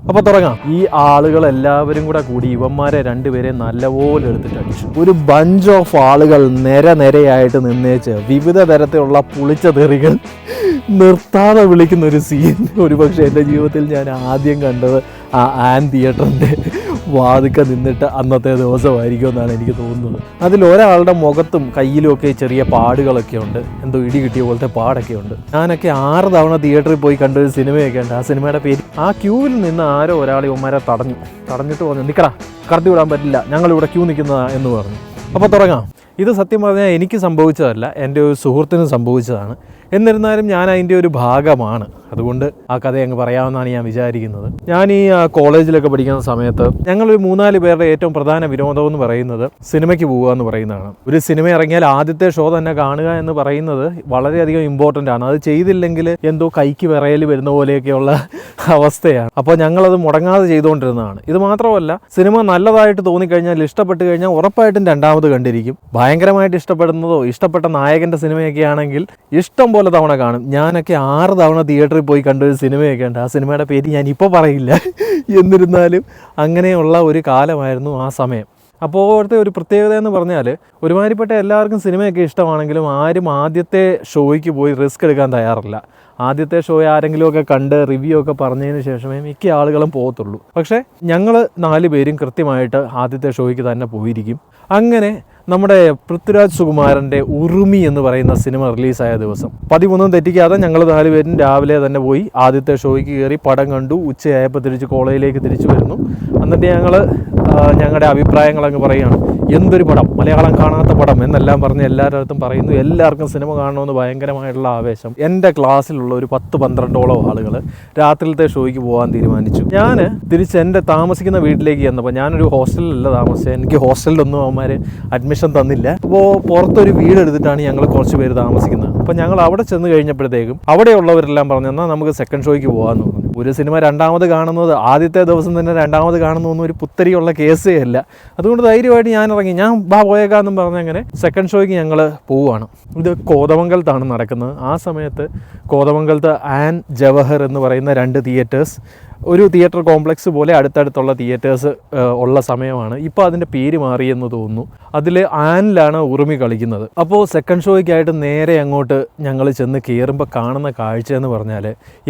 അപ്പോൾ തുടങ്ങാം. ഈ ആളുകൾ എല്ലാവരും കൂടി ഇവന്മാരെ രണ്ടുപേരെ നല്ലപോലെ എടുത്തിട്ട് അടിച്ചു. ഒരു ബഞ്ച് ഓഫ് ആളുകൾ നിരയായിട്ട് നിന്നേച്ച് വിവിധ തരത്തിലുള്ള പുളിച്ച തെറികൾ നിർത്താതെ വിളിക്കുന്ന ഒരു സീൻ ഒരുപക്ഷെ എൻ്റെ ജീവിതത്തിൽ ഞാൻ ആദ്യം കണ്ടത് ആ ആൻ തിയേറ്ററിൻ്റെ വാതിക്ക നിന്നിട്ട് അന്നത്തെ ദിവസമായിരിക്കും എന്നാണ് എനിക്ക് തോന്നുന്നത്. അതിലൊരാളുടെ മുഖത്തും കയ്യിലും ഒക്കെ ചെറിയ പാടുകളൊക്കെ ഉണ്ട്, എന്തോ ഇടി കിട്ടിയ പോലത്തെ പാടൊക്കെ ഉണ്ട്. ഞാനൊക്കെ 6 തവണ തിയേറ്ററിൽ പോയി കണ്ടൊരു സിനിമയൊക്കെ ഉണ്ട്. ആ സിനിമയുടെ പേര് ആ ക്യൂവിൽ നിന്ന് ആരോ ഒരാൾ ഇവന്മാരെ തടഞ്ഞിട്ട് പറഞ്ഞു, നിൽക്കടാ, കടത്തി വിടാൻ പറ്റില്ല, ഞങ്ങളിവിടെ ക്യൂ നിൽക്കുന്നതാ എന്ന് പറഞ്ഞു. അപ്പോൾ തുടങ്ങാം. ഇത് സത്യം പറഞ്ഞാൽ എനിക്ക് സംഭവിച്ചതല്ല, എൻ്റെ ഒരു സുഹൃത്തിന് സംഭവിച്ചതാണ്. എന്നിരുന്നാലും ഞാൻ അതിൻ്റെ ഒരു ഭാഗമാണ്. അതുകൊണ്ട് ആ കഥ അങ്ങ് പറയാമെന്നാണ് ഞാൻ വിചാരിക്കുന്നത്. ഞാൻ ഈ കോളേജിലൊക്കെ പഠിക്കുന്ന സമയത്ത് ഞങ്ങളൊരു 3-4 പേരുടെ ഏറ്റവും പ്രധാന വിനോദം എന്ന് പറയുന്നത് സിനിമയ്ക്ക് പോവുക എന്ന് പറയുന്നതാണ്. ഒരു സിനിമ ഇറങ്ങിയാൽ ആദ്യത്തെ ഷോ തന്നെ കാണുക എന്ന് പറയുന്നത് വളരെയധികം ഇമ്പോർട്ടൻ്റ് ആണ്. അത് ചെയ്തില്ലെങ്കിൽ എന്തോ കൈക്ക് വിറയൽ വരുന്ന പോലെയൊക്കെയുള്ള അവസ്ഥയാണ്. അപ്പോൾ ഞങ്ങളത് മുടങ്ങാതെ ചെയ്തുകൊണ്ടിരുന്നതാണ്. ഇത് മാത്രമല്ല, സിനിമ നല്ലതായിട്ട് തോന്നിക്കഴിഞ്ഞാൽ, ഇഷ്ടപ്പെട്ട് കഴിഞ്ഞാൽ ഉറപ്പായിട്ടും രണ്ടാമത് കണ്ടിരിക്കും. ഭയങ്കരമായിട്ട് ഇഷ്ടപ്പെടുന്നതോ ഇഷ്ടപ്പെട്ട നായകൻ്റെ സിനിമയൊക്കെ ആണെങ്കിൽ ഇഷ്ടം പോലെ തവണ കാണും. ഞാനൊക്കെ 6 തവണ തിയേറ്ററിൽ പോയി കണ്ടൊരു സിനിമയൊക്കെ ഉണ്ട്. ആ സിനിമയുടെ പേര് ഞാൻ ഇപ്പോൾ പറയില്ല. എന്നിരുന്നാലും അങ്ങനെയുള്ള ഒരു കാലമായിരുന്നു ആ സമയം. അപ്പോൾ അവിടുത്തെ ഒരു പ്രത്യേകത എന്ന് പറഞ്ഞാൽ, ഒരുമാതിരിപ്പെട്ട എല്ലാവർക്കും സിനിമയൊക്കെ ഇഷ്ടമാണെങ്കിലും ആരും ആദ്യത്തെ ഷോയ്ക്ക് പോയി റിസ്ക് എടുക്കാൻ തയ്യാറില്ല. ആദ്യത്തെ ഷോ ആരെങ്കിലുമൊക്കെ കണ്ട് റിവ്യൂ ഒക്കെ പറഞ്ഞതിന് ശേഷമേ മിക്ക ആളുകളും പോകത്തുള്ളൂ. പക്ഷേ ഞങ്ങൾ 4 പേരും കൃത്യമായിട്ട് ആദ്യത്തെ ഷോയ്ക്ക് തന്നെ പോയിരിക്കും. അങ്ങനെ നമ്മുടെ പൃഥ്വിരാജ് സുകുമാരൻ്റെ ഉറുമി എന്ന് പറയുന്ന സിനിമ റിലീസായ ദിവസം 13 തെറ്റിക്കാതെ ഞങ്ങൾ 4 പേരും രാവിലെ തന്നെ പോയി ആദ്യത്തെ ഷോയ്ക്ക് കയറി പടം കണ്ടു. ഉച്ചയായപ്പോൾ തിരിച്ച് കോളേജിലേക്ക് തിരിച്ചു വരുന്നു. എന്നിട്ട് ഞങ്ങൾ ഞങ്ങളുടെ അഭിപ്രായങ്ങളങ്ങ് പറയുകയാണ്. എന്തൊരു പടം, മലയാളം കാണാത്ത പടം എന്നെല്ലാം പറഞ്ഞ് എല്ലാവരുടെ അടുത്തും പറയുന്നു. എല്ലാവർക്കും സിനിമ കാണണമെന്ന് ഭയങ്കരമായിട്ടുള്ള ആവേശം. എൻ്റെ ക്ലാസ്സിലുള്ള ഒരു 10-12ഓളം ആളുകൾ രാത്രിയിലത്തെ ഷോയ്ക്ക് പോകാൻ തീരുമാനിച്ചു. ഞാൻ തിരിച്ച് എൻ്റെ താമസിക്കുന്ന വീട്ടിലേക്ക് ചെന്നപ്പോൾ, ഞാനൊരു ഹോസ്റ്റലിലല്ല താമസിച്ചത്, എനിക്ക് ഹോസ്റ്റലിലൊന്നും അവന്മാർ അഡ്മിഷൻ തന്നില്ല. അപ്പോൾ പുറത്തൊരു വീടെടുത്തിട്ടാണ് ഞങ്ങൾ കുറച്ച് പേര് താമസിക്കുന്നത്. അപ്പോൾ ഞങ്ങൾ അവിടെ ചെന്ന് കഴിഞ്ഞപ്പോഴത്തേക്കും അവിടെയുള്ളവരെല്ലാം പറഞ്ഞു, എന്നാൽ നമുക്ക് സെക്കൻഡ് ഷോയ്ക്ക് പോകാമെന്ന് പറഞ്ഞു. ഒരു സിനിമ രണ്ടാമത് കാണുന്നത്, ആദ്യത്തെ ദിവസം തന്നെ രണ്ടാമത് കാണുന്നതൊന്നും ഒരു പുത്തരിയുള്ള കേസേ അല്ല. അതുകൊണ്ട് ധൈര്യമായിട്ട് ഞാൻ ഇറങ്ങി, ഞാൻ പോയേക്കാന്നും പറഞ്ഞ് അങ്ങനെ സെക്കൻഡ് ഷോയ്ക്ക് ഞങ്ങൾ പോവുകയാണ്. ഇത് കോതമംഗലത്താണ് നടക്കുന്നത്. ആ സമയത്ത് കോതമംഗലത്ത് ആൻ ജവഹർ എന്ന് പറയുന്ന 2 തിയേറ്റേഴ്സ്, ഒരു തിയേറ്റർ കോംപ്ലക്സ് പോലെ അടുത്തടുത്തുള്ള തിയേറ്റേഴ്സ് ഉള്ള സമയമാണ്. ഇപ്പോൾ അതിൻ്റെ പേര് മാറിയെന്ന് തോന്നുന്നു. അതിൽ ആനിലാണ് ഉറുമി കളിക്കുന്നത്. അപ്പോൾ സെക്കൻഡ് ഷോയ്ക്കായിട്ട് നേരെ അങ്ങോട്ട് ഞങ്ങൾ ചെന്ന് കയറുമ്പോൾ കാണുന്ന കാഴ്ച എന്ന് പറഞ്ഞാൽ,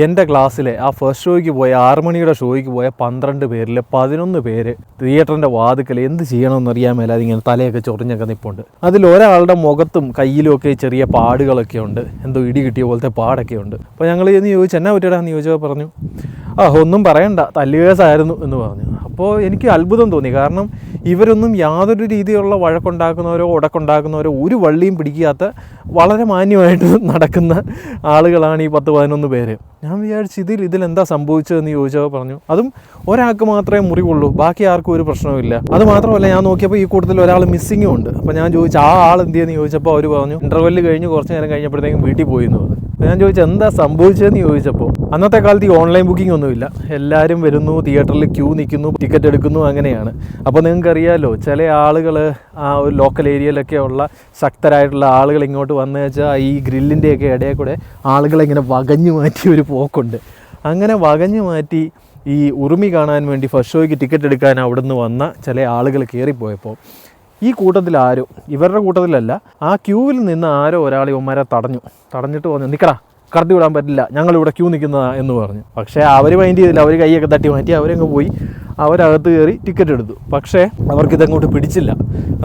എൻ്റെ ക്ലാസ്സിലെ ആ ഫസ്റ്റ് ഷോയ്ക്ക് പോയ 6 മണിയുടെ ഷോയ്ക്ക് പോയ 12 പേരിൽ 11 പേര് തിയേറ്ററിൻ്റെ വാതിക്കൽ എന്ത് ചെയ്യണമെന്നറിയാൻ മേലാതെ ഇങ്ങനെ തലയൊക്കെ ചൊറിഞ്ഞൊക്കെ നിൽപ്പുണ്ട്. അതിലൊരാളുടെ മുഖത്തും കയ്യിലും ഒക്കെ ചെറിയ പാടുകളൊക്കെ ഉണ്ട്, എന്തോ ഇടി കിട്ടിയ പോലത്തെ പാടൊക്കെ ഉണ്ട്. അപ്പോൾ ഞങ്ങൾ ചെന്ന് ചോദിച്ചു, എന്നാ പറ്റിയടാന്ന് ചോദിച്ചപ്പോൾ പറഞ്ഞു, ഒന്നും പറയണ്ട, തല്ലുകേസായിരുന്നു എന്ന് പറഞ്ഞു. അപ്പോൾ എനിക്ക് അത്ഭുതം തോന്നി. കാരണം ഇവരൊന്നും യാതൊരു രീതിയിലുള്ള വഴക്കുണ്ടാക്കുന്നവരോ ഉടക്കുണ്ടാക്കുന്നവരോ ഒരു വള്ളിയും പിടിക്കാത്ത വളരെ മാന്യമായിട്ട് നടക്കുന്ന ആളുകളാണ് ഈ 10-11 പേര്. ഞാൻ വിചാരിച്ചു ഇതിലെന്താ സംഭവിച്ചതെന്ന് ചോദിച്ചപ്പോൾ പറഞ്ഞു, അതും ഒരാൾക്ക് മാത്രമേ മുറിവുള്ളൂ, ബാക്കി ആർക്കും ഒരു പ്രശ്നവുമില്ല. അത് മാത്രമല്ല, ഞാൻ നോക്കിയപ്പോൾ ഈ കൂട്ടത്തിൽ ഒരാൾ മിസ്സിങ്ങും ഉണ്ട്. അപ്പോൾ ഞാൻ ചോദിച്ചു, ആ ആൾ എന്ത് ചെയ്യുമെന്ന് ചോദിച്ചപ്പോൾ അവർ പറഞ്ഞു, ഇൻ്റർവെല്ല് കഴിഞ്ഞ് കുറച്ച് നേരം കഴിഞ്ഞപ്പോഴത്തേക്കും വീട്ടിൽ പോയി എന്ന് പറഞ്ഞു. ഞാൻ ചോദിച്ചു, എന്താ സംഭവിച്ചതെന്ന് ചോദിച്ചപ്പോൾ, അന്നത്തെ കാലത്ത് ഈ ഓൺലൈൻ ബുക്കിംഗ് ഒന്നുമില്ല, എല്ലാവരും വരുന്നു, തിയേറ്ററിൽ ക്യൂ നിൽക്കുന്നു, ടിക്കറ്റ് എടുക്കുന്നു, അങ്ങനെയാണ്. അപ്പോൾ നിങ്ങൾക്കറിയാമല്ലോ, ചില ആളുകൾ ആ ഒരു ലോക്കൽ ഏരിയയിലൊക്കെ ഉള്ള ശക്തരായിട്ടുള്ള ആളുകൾ ഇങ്ങോട്ട് വന്നു വെച്ചാൽ ഈ ഗ്രില്ലിൻ്റെയൊക്കെ ഇടയിൽ കൂടെ ആളുകളിങ്ങനെ വകഞ്ഞു മാറ്റിയ ഒരു പോക്കുണ്ട്. അങ്ങനെ വകഞ്ഞു മാറ്റി ഈ ഉറുമി കാണാൻ വേണ്ടി ഫസ്റ്റ് ഷോയ്ക്ക് ടിക്കറ്റ് എടുക്കാൻ അവിടെ നിന്ന് വന്ന ചില ആളുകൾ കയറിപ്പോയപ്പോൾ ഈ കൂട്ടത്തിൽ ആരോ, ഇവരുടെ കൂട്ടത്തിലല്ല, ആ ക്യൂവിൽ നിന്ന് ആരോ ഒരാൾ ഇവന്മാരെ തടഞ്ഞിട്ട് പറഞ്ഞു, നിൽക്കടാ, കടത്തി വിടാൻ പറ്റില്ല, ഞങ്ങളിവിടെ ക്യൂ നിൽക്കുന്നതാ എന്ന് പറഞ്ഞു. പക്ഷേ അവർ മൈൻഡ് ചെയ്തില്ല. അവർ കൈയൊക്കെ തട്ടി മാറ്റി അവരങ്ങ് പോയി, അവരകത്ത് കയറി ടിക്കറ്റ് എടുത്തു. പക്ഷേ അവർക്കിതങ്ങോട്ട് പിടിച്ചില്ല.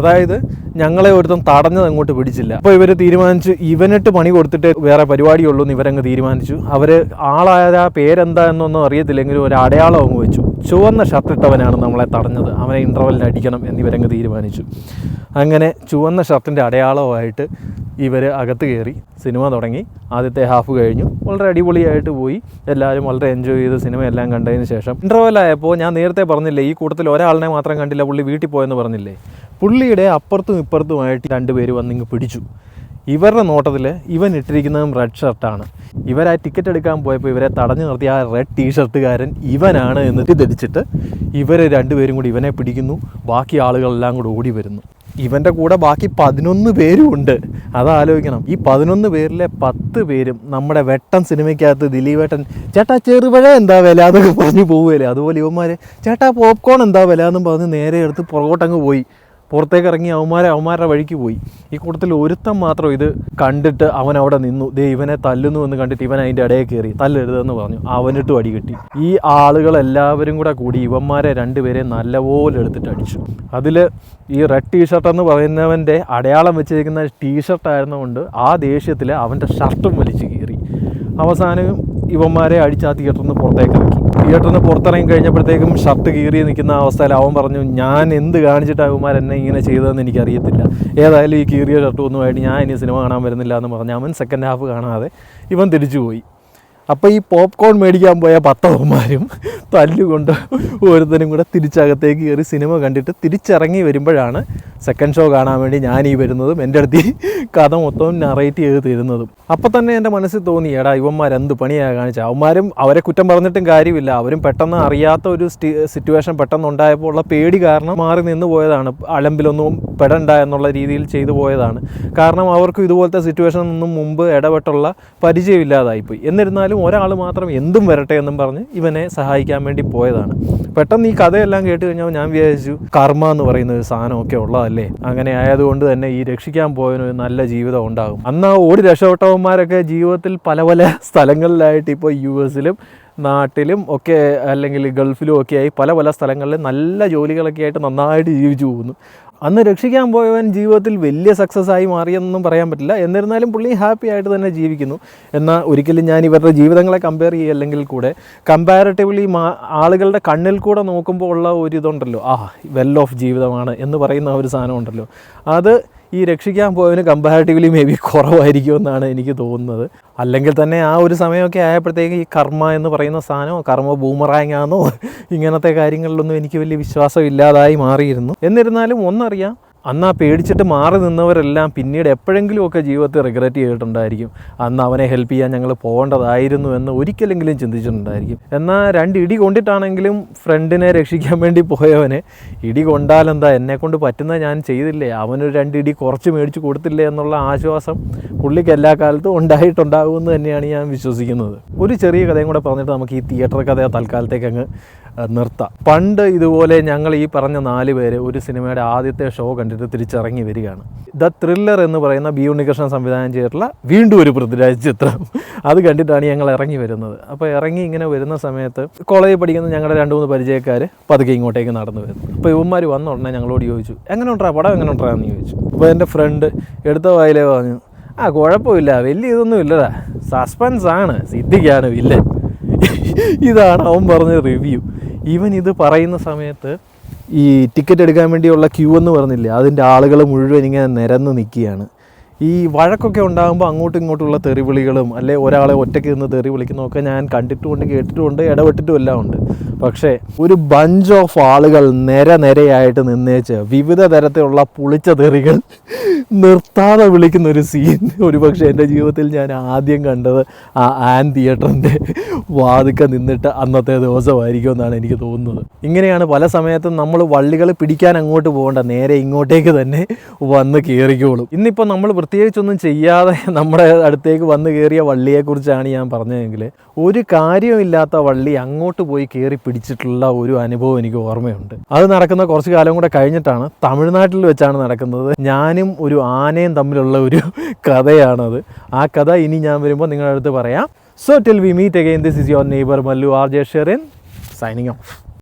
അതായത് ഞങ്ങളെ ഒരുത്തം തടഞ്ഞത് അങ്ങോട്ട് പിടിച്ചില്ല. അപ്പോൾ ഇവർ തീരുമാനിച്ചു, ഇവനിട്ട് പണി കൊടുത്തിട്ട് വേറെ പരിപാടിയുള്ളൂ എന്ന് ഇവരങ്ങ് തീരുമാനിച്ചു. അവർ ആളായ പേരെന്താ എന്നൊന്നും അറിയത്തില്ലെങ്കിലും ഒരു അടയാളം അങ്ങ് വെച്ചു. ചുവന്ന ഷർട്ടിട്ടവനാണ് നമ്മളെ തടഞ്ഞത്, അവനെ ഇൻ്റർവെല്ലിൽ അടിക്കണം എന്നിവരങ്ങ് തീരുമാനിച്ചു. അങ്ങനെ ചുവന്ന ഷർട്ടിൻ്റെ അടയാളമായിട്ട് ഇവർ അകത്ത് കയറി സിനിമ തുടങ്ങി. ആദ്യത്തെ ഹാഫ് കഴിഞ്ഞു, വളരെ അടിപൊളിയായിട്ട് പോയി. എല്ലാവരും വളരെ എൻജോയ് ചെയ്ത് സിനിമയെല്ലാം കണ്ടതിന് ശേഷം ഇൻ്റർവെല്ലായപ്പോൾ, ഞാൻ നേരത്തെ പറഞ്ഞില്ലേ, ഈ കൂട്ടത്തിൽ ഒരാളിനെ മാത്രം കണ്ടില്ല, പുള്ളി വീട്ടിൽ പോയെന്ന് പറഞ്ഞില്ലേ, പുള്ളിയുടെ അപ്പുറത്തും ഇപ്പുറത്തുമായിട്ട് 2 പേര് വന്നിങ്ങ് പിടിച്ചു. ഇവരുടെ നോട്ടത്തിൽ ഇവൻ ഇട്ടിരിക്കുന്നതും റെഡ് ഷർട്ടാണ്. ഇവർ ആ ടിക്കറ്റ് എടുക്കാൻ പോയപ്പോൾ ഇവരെ തടഞ്ഞു നിർത്തിയ ആ റെഡ് ടീഷർട്ടുകാരൻ ഇവനാണ് എന്ന് തെറ്റിദ്ധരിച്ചിട്ട് ഇവർ 2 പേരും കൂടി ഇവനെ പിടിക്കുന്നു. ബാക്കി ആളുകളെല്ലാം കൂടി ഓടി വരുന്നു. ഇവൻ്റെ കൂടെ ബാക്കി 11 പേരും ഉണ്ട്. അതാലോചിക്കണം. ഈ 11 പേരിലെ 10 പേരും നമ്മുടെ വെട്ടൻ സിനിമയ്ക്കകത്ത് ദിലീപേട്ടൻ ചേട്ടാ ചെറുപഴ എന്താ വില എന്നൊക്കെ പറഞ്ഞ് പോവുകയല്ലേ, അതുപോലെ ഇവന്മാർ ചേട്ടാ പോപ്കോൺ എന്താ വില എന്നും പറഞ്ഞ് നേരെ എടുത്ത് പുറകോട്ടങ്ങ് പോയി, പുറത്തേക്ക് ഇറങ്ങി അവന്മാരുടെ വഴിക്ക് പോയി. ഈ കൂട്ടത്തിൽ ഒരുത്തൻ മാത്രം ഇത് കണ്ടിട്ട് അവൻ അവിടെ നിന്നു. ഇവനെ തല്ലുന്നു എന്ന് കണ്ടിട്ട് ഇവൻ അതിൻ്റെ ഇടയിൽ കയറി തല്ലരുതെന്ന് പറഞ്ഞു. അവനിട്ടും അടി കിട്ടി. ഈ ആളുകളെല്ലാവരും കൂടി ഇവന്മാരെ 2 പേരെ നല്ലപോലെ എടുത്തിട്ട് അടിച്ചു. അതിൽ ഈ റെഡ് ടീഷർട്ട് എന്ന് പറയുന്നവൻ്റെ അടയാളം വെച്ചിരിക്കുന്ന ടീഷർട്ടായിരുന്നുകൊണ്ട് ആ ദേഷ്യത്തിൽ അവൻ്റെ ഷർട്ടും വലിച്ചു കീറി. അവസാനം ഇവന്മാരെ അടിച്ച് ആ തിയേറ്ററിൽ നിന്ന് പുറത്തേക്ക് ഇറക്കി. തിയേറ്ററിന് പുറത്തിറങ്ങി കഴിഞ്ഞപ്പോഴത്തേക്കും ഷർട്ട് കീറി നിൽക്കുന്ന അവസ്ഥയിൽ അവൻ പറഞ്ഞു, ഞാൻ എന്ത് കാണിച്ചിട്ട് അവന്മാർ എന്നെ ഇങ്ങനെ ചെയ്തതെന്ന് എനിക്കറിയത്തില്ല, ഏതായാലും ഈ കീറിയ ഷർട്ട് ഒന്നുമായിട്ട് ഞാൻ ഇനി സിനിമ കാണാൻ വരുന്നില്ല എന്ന് പറഞ്ഞ് അവൻ സെക്കൻഡ് ഹാഫ് കാണാതെ ഇവൻ തിരിച്ചു പോയി. അപ്പോൾ ഈ പോപ്കോൺ മേടിക്കാൻ പോയ 10 അവന്മാരും തല്ലുകൊണ്ട് ഓരോരുത്തരും കൂടെ തിരിച്ചകത്തേക്ക് കയറി സിനിമ കണ്ടിട്ട് തിരിച്ചിറങ്ങി വരുമ്പോഴാണ് സെക്കൻഡ് ഷോ കാണാൻ വേണ്ടി ഞാൻ ഈ വരുന്നതും എൻ്റെ അടുത്ത് ഈ കഥ മൊത്തം നറേറ്റ് ചെയ്ത് തരുന്നതും. അപ്പം തന്നെ എൻ്റെ മനസ്സിൽ തോന്നി, എടാ ഇവന്മാരെന്ത് പണിയാണ് കാണിച്ചത്. അവന്മാരും അവരെ കുറ്റം പറഞ്ഞിട്ടും കാര്യമില്ല, അവരും പെട്ടെന്ന് അറിയാത്ത ഒരു സിറ്റുവേഷൻ പെട്ടെന്ന് ഉണ്ടായപ്പോൾ ഉള്ള പേടി കാരണം മാറി നിന്ന് പോയതാണ്. അലമ്പിലൊന്നും പെടണ്ട എന്നുള്ള രീതിയിൽ ചെയ്തു പോയതാണ്. കാരണം അവർക്ക് ഇതുപോലത്തെ സിറ്റുവേഷനൊന്നും മുമ്പ് ഇടപെട്ടുള്ള പരിചയമില്ലാതായിപ്പോയി. എന്നിരുന്നാലും ഒരാൾ മാത്രം എന്തും വരട്ടെ എന്നും പറഞ്ഞ് ഇവനെ സഹായിക്കാൻ വേണ്ടി പോയതാണ്. പെട്ടെന്ന് ഈ കഥയെല്ലാം കേട്ട് കഴിഞ്ഞാൽ ഞാൻ വിചാരിച്ചു കർമ്മ എന്ന് പറയുന്ന ഒരു സാധനമൊക്കെ ഉള്ളതല്ലേ, അങ്ങനെ ആയതുകൊണ്ട് തന്നെ ഈ രക്ഷിക്കാൻ പോയതിനൊരു നല്ല ജീവിതം ഉണ്ടാകും. അന്ന് ആ ഓടി രക്ഷപ്പെട്ടവന്മാരൊക്കെ ജീവിതത്തിൽ പല പല സ്ഥലങ്ങളിലായിട്ട് ഇപ്പോൾ US-ലും നാട്ടിലും ഒക്കെ അല്ലെങ്കിൽ ഗൾഫിലും ഒക്കെ ആയി പല പല സ്ഥലങ്ങളിൽ നല്ല ജോലികളൊക്കെ ആയിട്ട് നന്നായിട്ട് ജീവിച്ചു പോകുന്നു. അന്ന് രക്ഷിക്കാൻ പോയവൻ ജീവിതത്തിൽ വലിയ സക്സസ് ആയി മാറിയെന്നൊന്നും പറയാൻ പറ്റില്ല. എന്നിരുന്നാലും പുള്ളി ഹാപ്പി ആയിട്ട് തന്നെ ജീവിക്കുന്നു. എന്നാൽ ഒരിക്കലും ഞാൻ ഇവരുടെ ജീവിതങ്ങളെ കമ്പയർ ചെയ്യല്ലെങ്കിൽ കൂടെ കമ്പാരിറ്റീവ്ലി ആളുകളുടെ കണ്ണിൽ കൂടെ നോക്കുമ്പോൾ ഉള്ള ഒരു ഇതുണ്ടല്ലോ, വെൽ ഓഫ് ജീവിതമാണ് എന്ന് പറയുന്ന ഒരു സാധനം ഉണ്ടല്ലോ, അത് ഈ രക്ഷിക്കാൻ പോയതിന് കമ്പാരിറ്റീവ്ലി മേ ബി കുറവായിരിക്കുമെന്നാണ് എനിക്ക് തോന്നുന്നത്. അല്ലെങ്കിൽ തന്നെ ആ ഒരു സമയമൊക്കെ ആയപ്പോഴത്തേക്ക് ഈ കർമ്മ എന്ന് പറയുന്ന സാധനമോ കർമ്മ ബൂമറാങ് ആണെന്നോ ഇങ്ങനത്തെ കാര്യങ്ങളിലൊന്നും എനിക്ക് വലിയ വിശ്വാസം ഇല്ലാതായി മാറിയിരുന്നു. എന്നിരുന്നാലും ഒന്നറിയാം, അന്ന് ആ പേടിച്ചിട്ട് മാറി നിന്നവരെല്ലാം പിന്നീട് എപ്പോഴെങ്കിലുമൊക്കെ ജീവിതത്തിൽ റിഗ്രറ്റ് ചെയ്തിട്ടുണ്ടായിരിക്കും, അന്ന് അവനെ ഹെൽപ്പ് ചെയ്യാൻ ഞങ്ങൾ പോകേണ്ടതായിരുന്നു എന്ന് ഒരിക്കലെങ്കിലും ചിന്തിച്ചിട്ടുണ്ടായിരിക്കും. എന്നാൽ 2 ഇടി കൊണ്ടിട്ടാണെങ്കിലും ഫ്രണ്ടിനെ രക്ഷിക്കാൻ വേണ്ടി പോയവനെ ഇടി കൊണ്ടാലെന്താ, എന്നെക്കൊണ്ട് പറ്റുന്ന ഞാൻ ചെയ്തില്ലേ, അവനൊരു 2 ഇടി കുറച്ച് മേടിച്ച് കൊടുത്തില്ലേ എന്നുള്ള ആശ്വാസം പുള്ളിക്ക് എല്ലാ കാലത്തും ഉണ്ടായിട്ടുണ്ടാകുമെന്ന് തന്നെയാണ് ഞാൻ വിശ്വസിക്കുന്നത്. ഒരു ചെറിയ കഥയും കൂടെ പറഞ്ഞിട്ട് നമുക്ക് ഈ തിയേറ്റർ കഥ തൽക്കാലത്തേക്ക് അങ്ങ് നിർത്താം. പണ്ട് ഇതുപോലെ ഞങ്ങൾ ഈ പറഞ്ഞ 4 പേര് ഒരു സിനിമയുടെ ആദ്യത്തെ ഷോ കണ്ടിട്ട് തിരിച്ചിറങ്ങി വരികയാണ്. ദ ത്രില്ലർ എന്ന് പറയുന്ന ബി ഉണ്ണികൃഷ്ണൻ സംവിധാനം ചെയ്തിട്ടുള്ള വീണ്ടും ഒരു പൃഥ്വിരാജ് ചിത്രം. അത് കണ്ടിട്ടാണ് ഞങ്ങൾ ഇറങ്ങി വരുന്നത്. അപ്പോൾ ഇറങ്ങി ഇങ്ങനെ വരുന്ന സമയത്ത് കോളേജിൽ പഠിക്കുന്ന ഞങ്ങളുടെ 2-3 പരിചയക്കാർ പതുക്കെ ഇങ്ങോട്ടേക്ക് നടന്നു വരുന്നു. അപ്പോൾ ഇവന്മാർ വന്ന ഉടനെ ഞങ്ങളോട് ചോദിച്ചു, എങ്ങനെ ഉണ്ടാ പടം, എങ്ങനെ ഉണ്ടാ എന്ന് ചോദിച്ചു. അപ്പോൾ എൻ്റെ ഫ്രണ്ട് എടുത്ത വായിലേ പറഞ്ഞു, കുഴപ്പമില്ല, വലിയ ഇതൊന്നും ഇല്ലടാ, സസ്പെൻസാണ്, സിദ്ദിഖാണ് വില്ലൻ. ഇതാണ് അവൻ പറഞ്ഞ റിവ്യൂ. ഈവൻ ഇത് പറയുന്ന സമയത്ത് ഈ ടിക്കറ്റ് എടുക്കാൻ വേണ്ടിയുള്ള ക്യൂ എന്ന് പറഞ്ഞില്ലേ, അതിൻ്റെ ആളുകൾ മുഴുവൻ ഇങ്ങനെ നിരന്ന് നിൽക്കുകയാണ്. ഈ വഴക്കൊക്കെ ഉണ്ടാകുമ്പോൾ അങ്ങോട്ടും ഇങ്ങോട്ടുള്ള തെറിവിളികളും അല്ലെ ഒരാളെ ഒറ്റയ്ക്ക് നിന്ന് തെറി വിളിക്കുന്നതൊക്കെ ഞാൻ കണ്ടിട്ടുമുണ്ട്, കേട്ടിട്ടുമുണ്ട്, ഇടപെട്ടിട്ടും എല്ലാം ഉണ്ട്. പക്ഷേ ഒരു ബഞ്ച് ഓഫ് ആളുകൾ നിരയായിട്ട് നിന്നേച്ച് വിവിധ തരത്തിലുള്ള പുളിച്ച തെറികൾ നിർത്താതെ വിളിക്കുന്നൊരു സീൻ ഒരു പക്ഷേ എൻ്റെ ജീവിതത്തിൽ ഞാൻ ആദ്യം കണ്ടത് ആ ആൻ തിയേറ്ററിൻ്റെ വാതിക്ക നിന്നിട്ട് അന്നത്തെ ദിവസമായിരിക്കുമെന്നാണ് എനിക്ക് തോന്നുന്നത്. ഇങ്ങനെയാണ് പല സമയത്തും നമ്മൾ വള്ളികൾ പിടിക്കാൻ അങ്ങോട്ട് പോകേണ്ട, നേരെ ഇങ്ങോട്ടേക്ക് തന്നെ വന്ന് കയറിക്കോളും. ഇന്നിപ്പോൾ നമ്മൾ പ്രത്യേകിച്ചൊന്നും ചെയ്യാതെ നമ്മുടെ അടുത്തേക്ക് വന്ന് കയറിയ വള്ളിയെക്കുറിച്ചാണ് ഞാൻ പറഞ്ഞതെങ്കിൽ, ഒരു കാര്യമില്ലാത്ത വള്ളി അങ്ങോട്ട് പോയി കയറി പിടിച്ചിട്ടുള്ള ഒരു അനുഭവം എനിക്ക് ഓർമ്മയുണ്ട്. അത് നടക്കുന്ന കുറച്ച് കാലം കൂടെ കഴിഞ്ഞിട്ടാണ്, തമിഴ്നാട്ടിൽ വെച്ചാണ് നടക്കുന്നത്. ഞാനും ഒരു ആനയും തമ്മിലുള്ള ഒരു കഥയാണത്. ആ കഥ ഇനി ഞാൻ വരുമ്പോൾ നിങ്ങളുടെ അടുത്ത് പറയാം. So till we meet again, this is your neighbor Mallu RJ Sherin signing off.